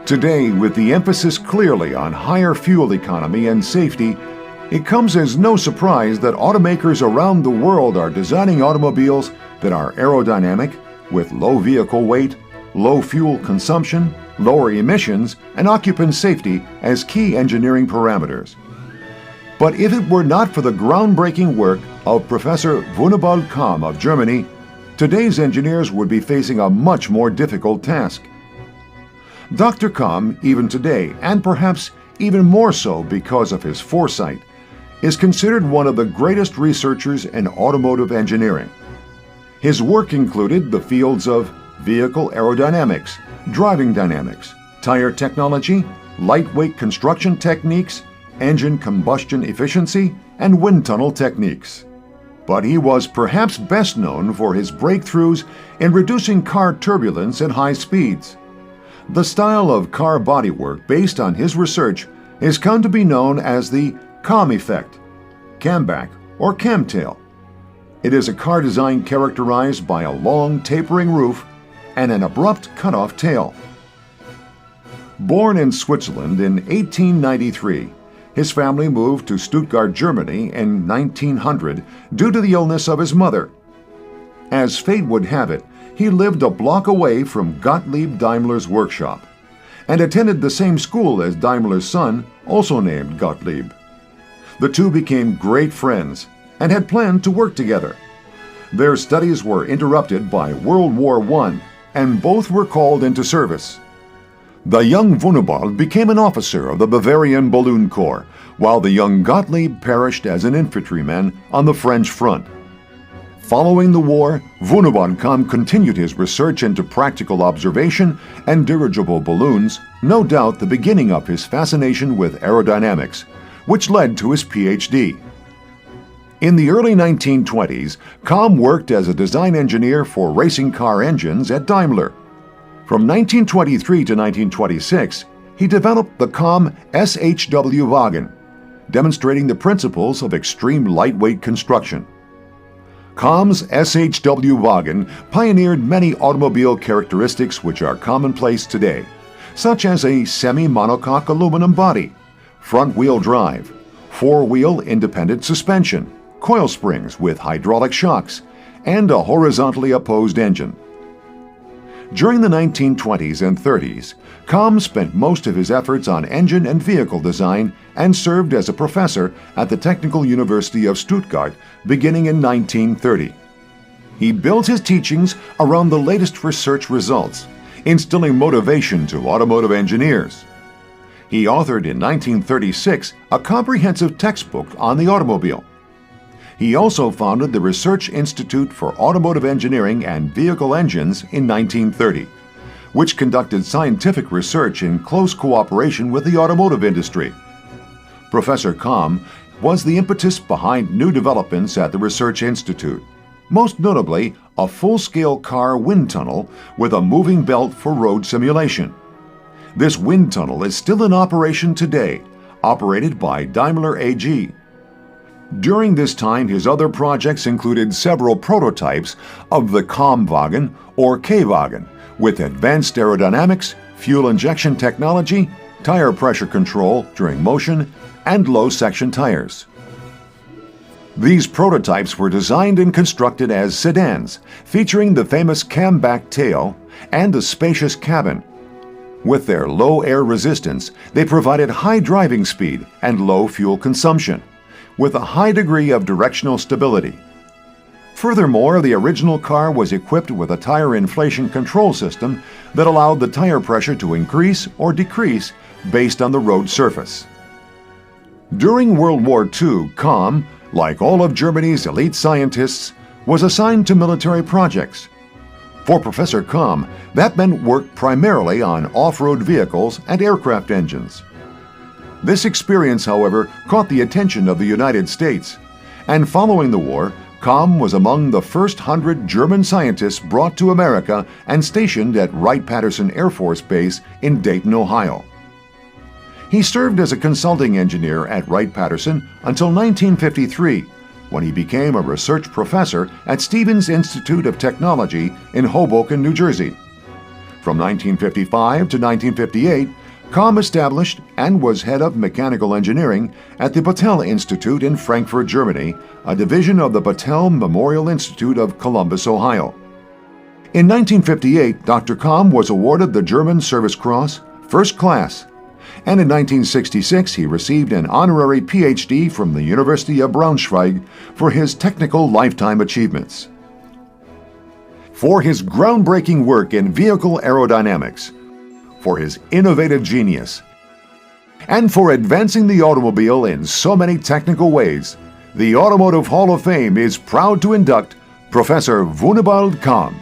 Today, with the emphasis clearly on higher fuel economy and safety, it comes as no surprise that automakers around the world are designing automobiles that are aerodynamic, with low vehicle weight, low fuel consumption, lower emissions, and occupant safety as key engineering parameters. But if it were not for the groundbreaking work of Professor Wunibald Kamm of Germany, today's engineers would be facing a much more difficult task. Dr. Kamm, even today, and perhaps even more so because of his foresight, is considered one of the greatest researchers in automotive engineering. His work included the fields of vehicle aerodynamics, driving dynamics, tire technology, lightweight construction techniques, engine combustion efficiency, and wind tunnel techniques. But he was perhaps best known for his breakthroughs in reducing car turbulence at high speeds. The style of car bodywork based on his research has come to be known as the Kamm effect, camback, or camtail. It is a car design characterized by a long tapering roof and an abrupt cut-off tail. Born in Switzerland in 1893, his family moved to Stuttgart, Germany in 1900 due to the illness of his mother. As fate would have it, he lived a block away from Gottlieb Daimler's workshop and attended the same school as Daimler's son, also named Gottlieb. The two became great friends and had planned to work together. Their studies were interrupted by World War I, and both were called into service. The young Wunibald became an officer of the Bavarian Balloon Corps, while the young Gottlieb perished as an infantryman on the French front. Following the war, Wunibald Kamm continued his research into practical observation and dirigible balloons, no doubt the beginning of his fascination with aerodynamics, which led to his PhD. In the early 1920s, Kamm worked as a design engineer for racing car engines at Daimler. From 1923 to 1926, he developed the Kamm SHW wagon, demonstrating the principles of extreme lightweight construction. Kamm's SHW wagon pioneered many automobile characteristics which are commonplace today, such as a semi-monocoque aluminum body, front-wheel drive, four-wheel independent suspension, coil springs with hydraulic shocks, and a horizontally opposed engine. During the 1920s and 30s, Kamm spent most of his efforts on engine and vehicle design and served as a professor at the Technical University of Stuttgart beginning in 1930. He built his teachings around the latest research results, instilling motivation to automotive engineers. He authored in 1936 a comprehensive textbook on the automobile. He also founded the Research Institute for Automotive Engineering and Vehicle Engines in 1930, which conducted scientific research in close cooperation with the automotive industry. Professor Kamm was the impetus behind new developments at the Research Institute, most notably a full-scale car wind tunnel with a moving belt for road simulation. This wind tunnel is still in operation today, operated by Daimler AG. During this time, his other projects included several prototypes of the Kamm-Wagen or K-Wagen with advanced aerodynamics, fuel injection technology, tire pressure control during motion, and low-section tires. These prototypes were designed and constructed as sedans, featuring the famous camback tail and a spacious cabin. With their low air resistance, they provided high driving speed and low fuel consumption, with a high degree of directional stability. Furthermore, the original car was equipped with a tire inflation control system that allowed the tire pressure to increase or decrease based on the road surface. During World War II, Kamm, like all of Germany's elite scientists, was assigned to military projects. For Professor Kamm, that meant work primarily on off-road vehicles and aircraft engines. This experience, however, caught the attention of the United States, and following the war, Kamm was among the first 100 German scientists brought to America and stationed at Wright-Patterson Air Force Base in Dayton, Ohio. He served as a consulting engineer at Wright-Patterson until 1953, when he became a research professor at Stevens Institute of Technology in Hoboken, New Jersey. From 1955 to 1958, Kamm established and was head of mechanical engineering at the Battelle Institute in Frankfurt, Germany, a division of the Battelle Memorial Institute of Columbus, Ohio. In 1958, Dr. Kamm was awarded the German Service Cross, First Class, and in 1966 he received an honorary Ph.D. from the University of Braunschweig for his technical lifetime achievements. For his groundbreaking work in vehicle aerodynamics, for his innovative genius, and for advancing the automobile in so many technical ways, the Automotive Hall of Fame is proud to induct Professor Wunibald Kamm.